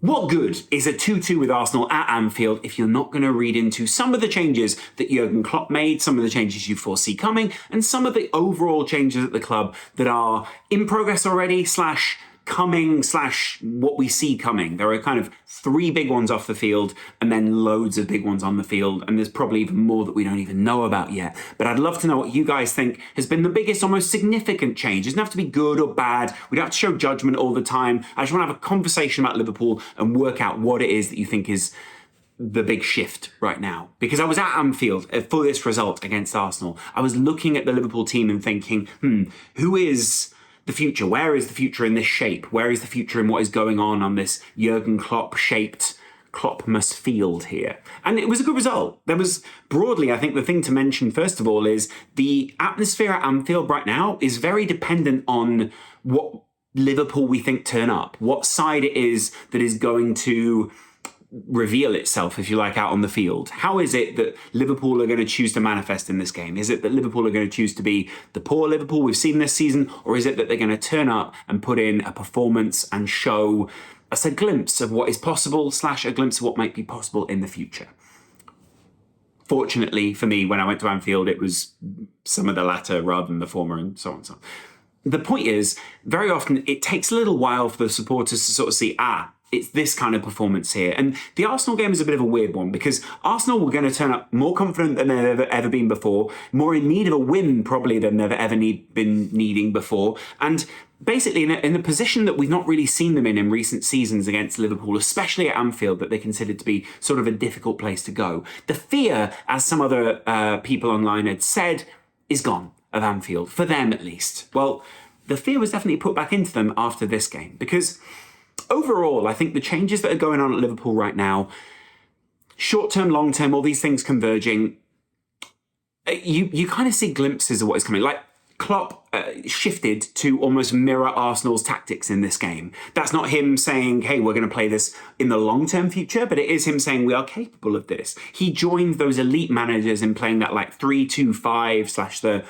What good is a 2-2 with Arsenal at Anfield if you're not going to read into some of the changes that Jurgen Klopp made, some of the changes you foresee coming, and some of the overall changes at the club that are in progress already, slash coming, slash what we see coming? There are kind of 3 big ones off the field and then loads of big ones on the field, and there's probably even more that we don't even know about yet. But I'd love to know what you guys think has been the biggest or most significant change. It doesn't have to be good or bad. We don't have to show judgment all the time. I just want to have a conversation about Liverpool and work out what it is that you think is the big shift right now. Because I was at Anfield for this result against Arsenal. I was looking at the Liverpool team and thinking, who is the future? Where is the future in this shape? Where is the future in what is going on this Jurgen Klopp-shaped Kloppmas field here? And it was a good result. There was, broadly, I think the thing to mention, first of all, is the atmosphere at Anfield right now is very dependent on what Liverpool we think turn up, what side it is that is going to reveal itself, if you like, out on the field. How is it that Liverpool are going to choose to manifest in this game? Is it that Liverpool are going to choose to be the poor Liverpool we've seen this season, or is it that they're going to turn up and put in a performance and show us a glimpse of what is possible, slash a glimpse of what might be possible in the future? Fortunately for me, when I went to Anfield, it was some of the latter rather than the former, and so on and so on. The point is, very often it takes a little while for the supporters to sort of see, it's this kind of performance here. And the Arsenal game is a bit of a weird one because Arsenal were going to turn up more confident than they've ever been before, more in need of a win probably than they've ever been needing before. And basically in a position that we've not really seen them in recent seasons against Liverpool, especially at Anfield, that they considered to be sort of a difficult place to go. The fear, as some other people online had said, is gone of Anfield, for them at least. Well, the fear was definitely put back into them after this game because overall, I think the changes that are going on at Liverpool right now, short-term, long-term, all these things converging, you kind of see glimpses of what is coming. Like Klopp shifted to almost mirror Arsenal's tactics in this game. That's not him saying, hey, we're going to play this in the long-term future, but it is him saying we are capable of this. He joined those elite managers in playing that like 3-2-5 slash the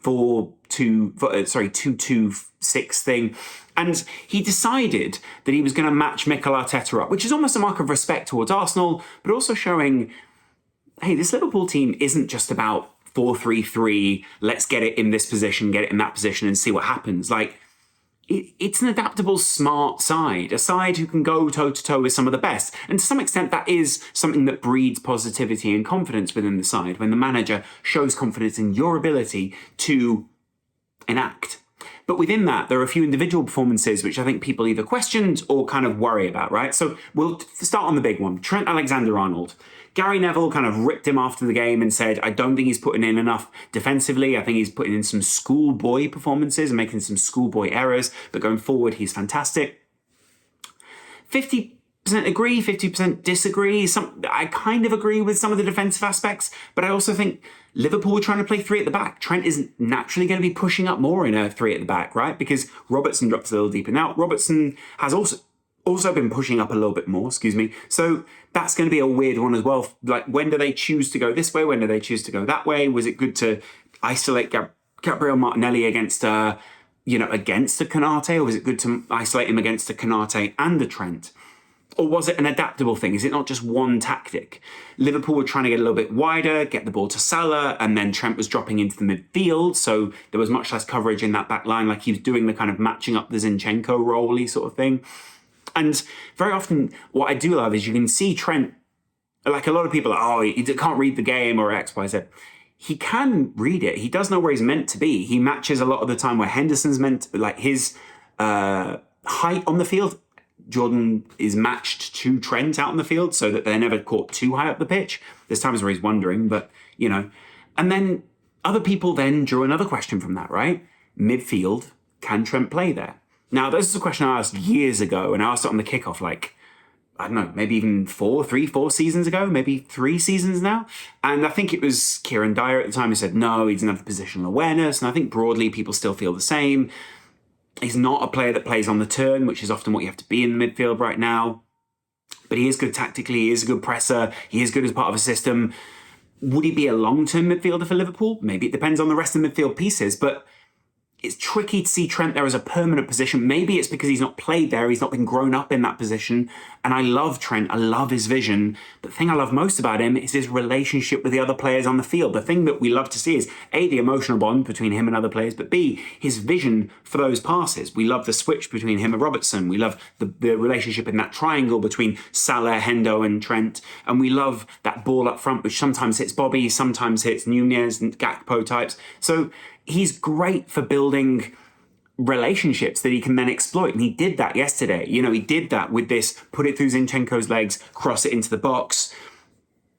2-2-6 thing. And he decided that he was going to match Mikel Arteta up, which is almost a mark of respect towards Arsenal, but also showing, hey, this Liverpool team isn't just about 4-3-3, let's get it in this position, get it in that position and see what happens. Like, it's an adaptable, smart side, a side who can go toe-to-toe with some of the best. And to some extent, that is something that breeds positivity and confidence within the side, when the manager shows confidence in your ability to enact. But within that, there are a few individual performances which I think people either questioned or kind of worry about, right? So we'll start on the big one, Trent Alexander-Arnold. Gary Neville kind of ripped him after the game and said, I don't think he's putting in enough defensively. I think he's putting in some schoolboy performances and making some schoolboy errors, but going forward, he's fantastic. 50% agree, 50% disagree. I kind of agree with some of the defensive aspects, but I also think Liverpool were trying to play 3 at the back. Trent is naturally going to be pushing up more in a 3 at the back, right? Because Robertson drops a little deeper. Now, Robertson has also been pushing up a little bit more, So that's going to be a weird one as well. Like, when do they choose to go this way? When do they choose to go that way? Was it good to isolate Gabriel Martinelli against a Konate? Or was it good to isolate him against a Konate and a Trent? Or was it an adaptable thing? Is it not just one tactic? Liverpool were trying to get a little bit wider, get the ball to Salah, and then Trent was dropping into the midfield, so there was much less coverage in that back line, like he was doing the kind of matching up the Zinchenko role-y sort of thing. And very often, what I do love is you can see Trent, like a lot of people are, he can't read the game or X, Y, Z. He can read it. He does know where he's meant to be. He matches a lot of the time where Henderson's meant to, like his height on the field. Jordan is matched to Trent out on the field so that they're never caught too high up the pitch. There's times where he's wondering, but, And then other people then drew another question from that, right? Midfield, can Trent play there? Now, this is a question I asked years ago, and I asked it on the kickoff, I don't know, maybe even 4 seasons ago, maybe 3 seasons now. And I think it was Kieran Dyer at the time who said, no, he doesn't have the positional awareness. And I think broadly people still feel the same. He's not a player that plays on the turn, which is often what you have to be in the midfield right now. But he is good tactically. He is a good presser. He is good as part of a system. Would he be a long-term midfielder for Liverpool? Maybe it depends on the rest of the midfield pieces. But it's tricky to see Trent there as a permanent position. Maybe it's because he's not played there. He's not been grown up in that position. And I love Trent. I love his vision. But the thing I love most about him is his relationship with the other players on the field. The thing that we love to see is A, the emotional bond between him and other players, but B, his vision for those passes. We love the switch between him and Robertson. We love the relationship in that triangle between Salah, Hendo and Trent. And we love that ball up front, which sometimes hits Bobby, sometimes hits Nunez and Gakpo types. So he's great for building relationships that he can then exploit. And he did that yesterday. He did that with this, put it through Zinchenko's legs, cross it into the box.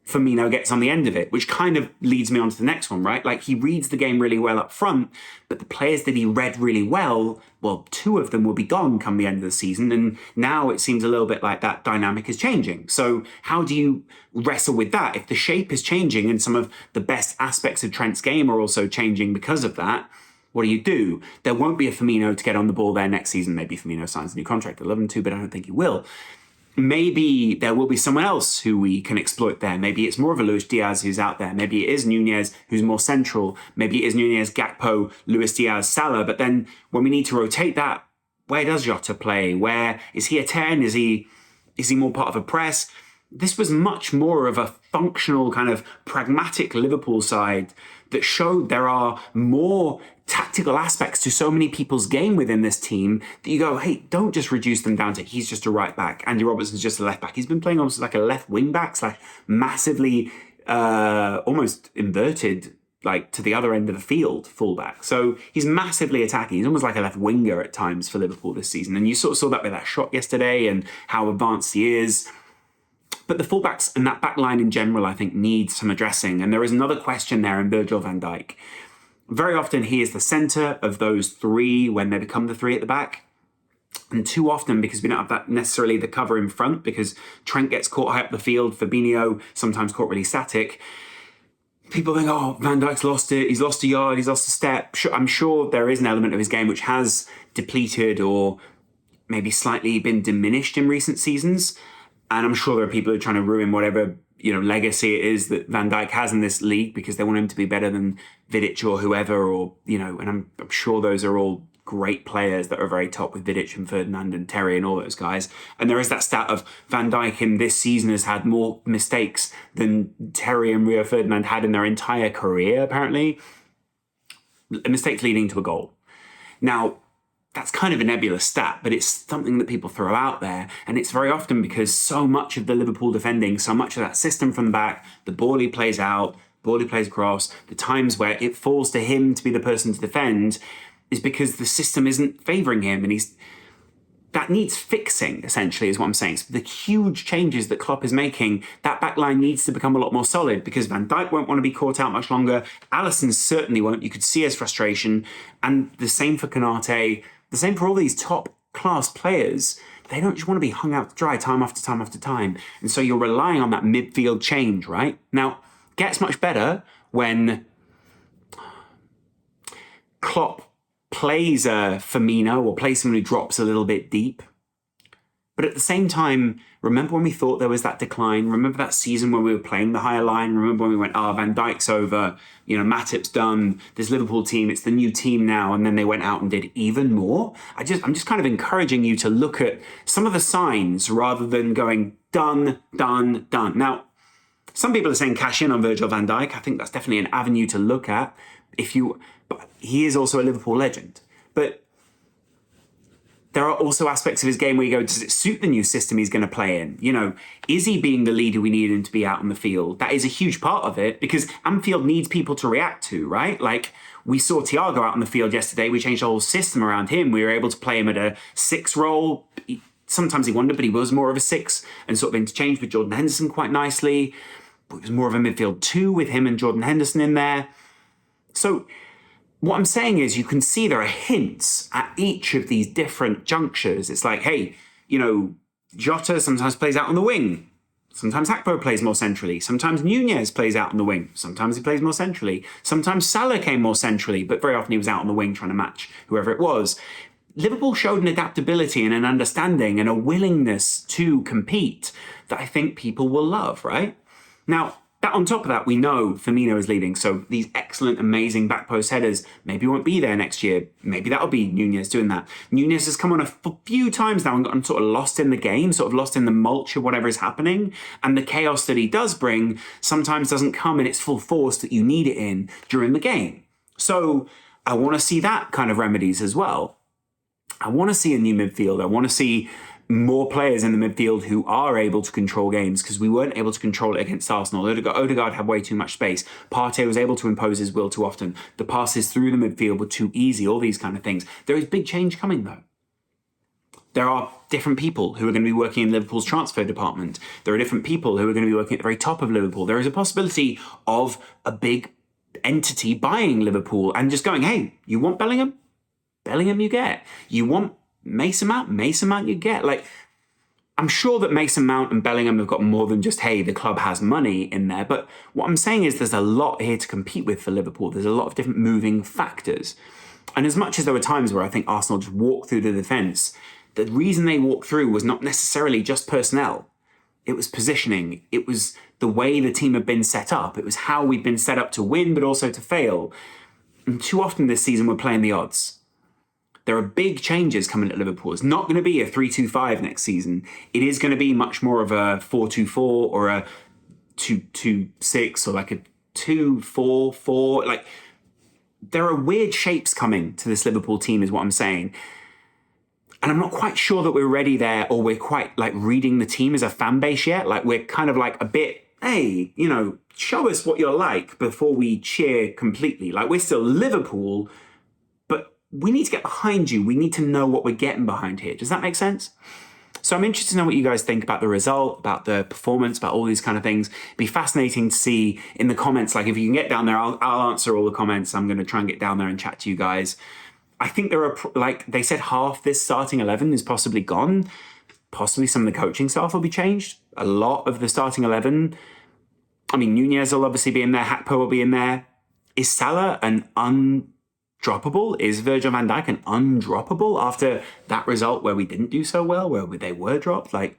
Firmino gets on the end of it, which kind of leads me on to the next one, right? Like, he reads the game really well up front, but the players that he read really well, 2 of them will be gone come the end of the season. And now it seems a little bit like that dynamic is changing. So how do you wrestle with that? If the shape is changing and some of the best aspects of Trent's game are also changing because of that, what do? There won't be a Firmino to get on the ball there next season. Maybe Firmino signs a new contract. I'd love him to, but I don't think he will. Maybe there will be someone else who we can exploit there. Maybe it's more of a Luis Diaz who's out there. Maybe it is Nunez who's more central. Maybe it is Nunez, Gakpo, Luis Diaz, Salah. But then when we need to rotate that, where does Jota play? Where is he a 10? Is he more part of a press? This was much more of a functional kind of pragmatic Liverpool side that showed there are more tactical aspects to so many people's game within this team that you go, hey, don't just reduce them down to he's just a right back. Andy Robertson's just a left back. He's been playing almost like a left wing back / massively almost inverted, like to the other end of the field, fullback. So he's massively attacking. He's almost like a left winger at times for Liverpool this season. And you sort of saw that with that shot yesterday and how advanced he is. But the fullbacks and that back line in general, I think, needs some addressing. And there is another question there in Virgil van Dijk. Very often he is the centre of those 3 when they become the 3 at the back. And too often, because we don't have that necessarily the cover in front, because Trent gets caught high up the field, Fabinho sometimes caught really static, people think, oh, Van Dijk's lost it, he's lost a yard, he's lost a step. I'm sure there is an element of his game which has depleted or maybe slightly been diminished in recent seasons. And I'm sure there are people who are trying to ruin whatever legacy it is that Van Dijk has in this league because they want him to be better than Vidic or whoever, or and I'm sure those are all great players that are very top with Vidic and Ferdinand and Terry and all those guys. And there is that stat of Van Dijk in this season has had more mistakes than Terry and Rio Ferdinand had in their entire career, apparently. Mistakes leading to a goal. Now, that's kind of a nebulous stat, but it's something that people throw out there. And it's very often because so much of the Liverpool defending, so much of that system from the back, the ball he plays out, ball he plays across, the times where it falls to him to be the person to defend is because the system isn't favouring him. And that needs fixing, essentially, is what I'm saying. So the huge changes that Klopp is making, that back line needs to become a lot more solid because Van Dijk won't want to be caught out much longer. Alisson certainly won't. You could see his frustration. And the same for Konate. The same for all these top-class players. They don't just want to be hung out to dry time after time after time. And so you're relying on that midfield change, right? Now, gets much better when Klopp plays a Firmino or plays someone who drops a little bit deep. But at the same time, remember when we thought there was that decline? Remember that season when we were playing the higher line? Remember when we went, Van Dijk's over, Matip's done, this Liverpool team, it's the new team now, and then they went out and did even more? I'm just kind of encouraging you to look at some of the signs rather than going, done, done, done. Now, some people are saying cash in on Virgil van Dijk. I think that's definitely an avenue to look at. But he is also a Liverpool legend. But there are also aspects of his game where you go, does it suit the new system he's going to play in? Is he being the leader we need him to be out on the field? That is a huge part of it because Anfield needs people to react to, right? Like we saw Thiago out on the field yesterday. We changed the whole system around him. We were able to play him at a 6 role. Sometimes he wondered, but he was more of a 6 and sort of interchanged with Jordan Henderson quite nicely. But it was more of a midfield 2 with him and Jordan Henderson in there. So what I'm saying is you can see there are hints at each of these different junctures. It's like, hey, Jota sometimes plays out on the wing. Sometimes Gakpo plays more centrally. Sometimes Nunez plays out on the wing. Sometimes he plays more centrally. Sometimes Salah came more centrally, but very often he was out on the wing trying to match whoever it was. Liverpool showed an adaptability and an understanding and a willingness to compete that I think people will love, right? Now, That on top of that, we know Firmino is leading. So these excellent, amazing back post headers maybe won't be there next year. Maybe that'll be Nunez doing that. Nunez has come on a few times now and gotten sort of lost in the game, sort of lost in the mulch of whatever is happening. And the chaos that he does bring sometimes doesn't come in its full force that you need it in during the game. So I want to see that kind of remedies as well. I want to see a new midfield. I want to see more players in the midfield who are able to control games, because we weren't able to control it against Arsenal. Odegaard had way too much space. Partey was able to impose his will too often. The passes through the midfield were too easy, all these kind of things. There is big change coming though. There are different people who are going to be working in Liverpool's transfer department. There are different people who are going to be working at the very top of Liverpool. There is a possibility of a big entity buying Liverpool and just going, hey, you want Bellingham? Bellingham you get. You want Mason Mount? Mason Mount you get. Like, I'm sure that Mason Mount and Bellingham have got more than just, hey, the club has money in there. But what I'm saying is there's a lot here to compete with for Liverpool. There's a lot of different moving factors. And as much as there were times where I think Arsenal just walked through the defence, the reason they walked through was not necessarily just personnel. It was positioning. It was the way the team had been set up. It was how we'd been set up to win, but also to fail. And too often this season we're playing the odds. There are big changes coming at Liverpool. It's not going to be a 3-2-5 next season. It is going to be much more of a 4-2-4 or a 2-2-6 or like a 2-4-4. Like, there are weird shapes coming to this Liverpool team is what I'm saying. And I'm not quite sure that we're ready there, or we're quite like reading the team as a fan base yet. Like, we're kind of like a bit, hey, you know, show us what you're like before we cheer completely. Like, we're still Liverpool, we need to get behind you. We need to know what we're getting behind here. Does that make sense? So I'm interested to know what you guys think about the result, about the performance, about all these kind of things. It'd be fascinating to see in the comments. Like, if you can get down there, I'll answer all the comments. I'm going to try and get down there and chat to you guys. I think there are, like they said, half this starting 11 is possibly gone. Possibly some of the coaching staff will be changed. A lot of the starting 11. I mean, Nunez will obviously be in there. Hakpo will be in there. Is Salah an undroppable? Is Virgil van Dijk an undroppable after that result where we didn't do so well, where they were dropped? Like,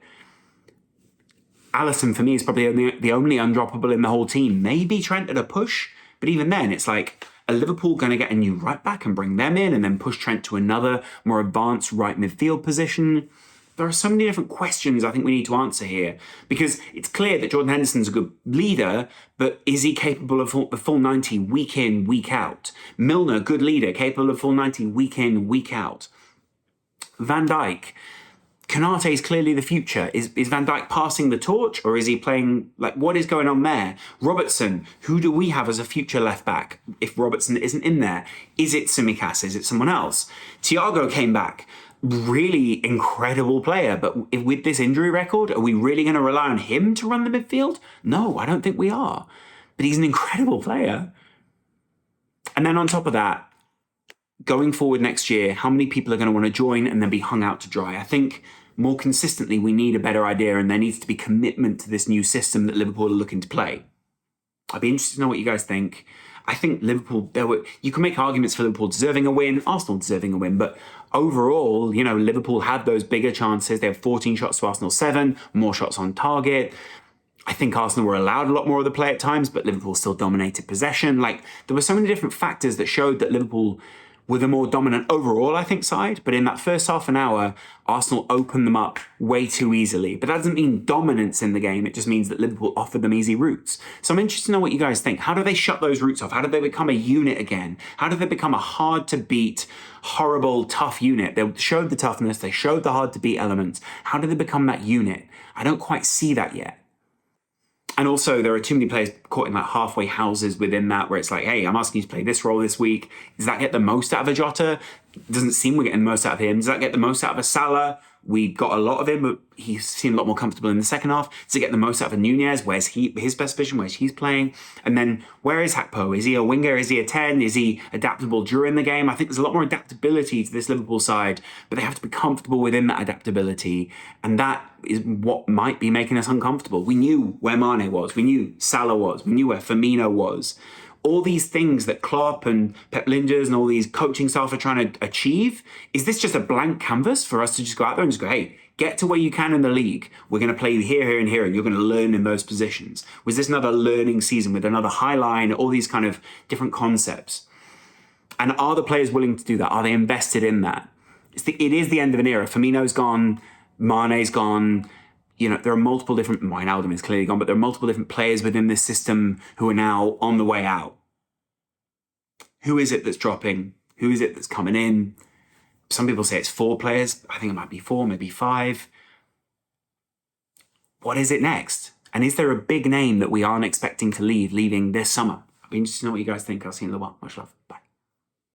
Alisson for me is probably the only undroppable in the whole team. Maybe Trent at a push, but even then it's like, are Liverpool going to get a new right back and bring them in and then push Trent to another more advanced right midfield position? There are so many different questions I think we need to answer here, because it's clear that Jordan Henderson's a good leader, but is he capable of the full 90 week in, week out? Milner, good leader, capable of full 90 week in, week out. Van Dijk, Konate is clearly the future. Is Van Dijk passing the torch, or is he playing, like, what is going on there? Robertson, who do we have as a future left back if Robertson isn't in there? Is it Tsimikas? Is it someone else? Thiago came back. Really incredible player, but with this injury record, are we really going to rely on him to run the midfield? No, I don't think we are. But he's an incredible player. And then on top of that, going forward next year, how many people are going to want to join and then be hung out to dry? I think more consistently we need a better idea, and there needs to be commitment to this new system that Liverpool are looking to play. I'd be interested to know what you guys think. I think Liverpool, you can make arguments for Liverpool deserving a win, Arsenal deserving a win, but overall, you know, Liverpool had those bigger chances. They had 14 shots to Arsenal 7, more shots on target. I think Arsenal were allowed a lot more of the play at times, but Liverpool still dominated possession. Like, there were so many different factors that showed that Liverpool were the more dominant overall, I think, side. But in that first half an hour, Arsenal opened them up way too easily. But that doesn't mean dominance in the game. It just means that Liverpool offered them easy routes. So I'm interested to know what you guys think. How do they shut those routes off? How do they become a unit again? How do they become a hard-to-beat, horrible, tough unit? They showed the toughness. They showed the hard-to-beat elements. How do they become that unit? I don't quite see that yet. And also, there are too many players caught in like halfway houses within that, where it's like, hey, I'm asking you to play this role this week. Does that get the most out of a Jota? Doesn't seem we're getting the most out of him. Does that get the most out of a Salah? We got a lot of him, but he seemed a lot more comfortable in the second half. Does it get the most out of Nunez? Where's his best position? Where's he's playing? And then where is Hakpo? Is he a winger? Is he a 10? Is he adaptable during the game? I think there's a lot more adaptability to this Liverpool side, but they have to be comfortable within that adaptability. And that is what might be making us uncomfortable. We knew where Mane was. We knew Salah was. We knew where Firmino was. all these things that Klopp and Pep Linders and all these coaching staff are trying to achieve, is this just a blank canvas for us to just go out there and just go, hey, get to where you can in the league. We're going to play you here, here, and here, and you're going to learn in those positions. Was this another learning season with another high line, all these kind of different concepts? And are the players willing to do that? Are they invested in that? It is the end of an era. Firmino's gone, Mane's gone. You know, there are multiple different, Wijnaldum is clearly gone, but there are multiple different players within this system who are now on the way out. Who is it that's dropping? Who is it that's coming in? Some people say it's 4 players. I think it might be 4, maybe 5. What is it next? And is there a big name that we aren't expecting to leaving this summer? I'd be interested to know what you guys think. I'll see you in a little while. Much love. Bye.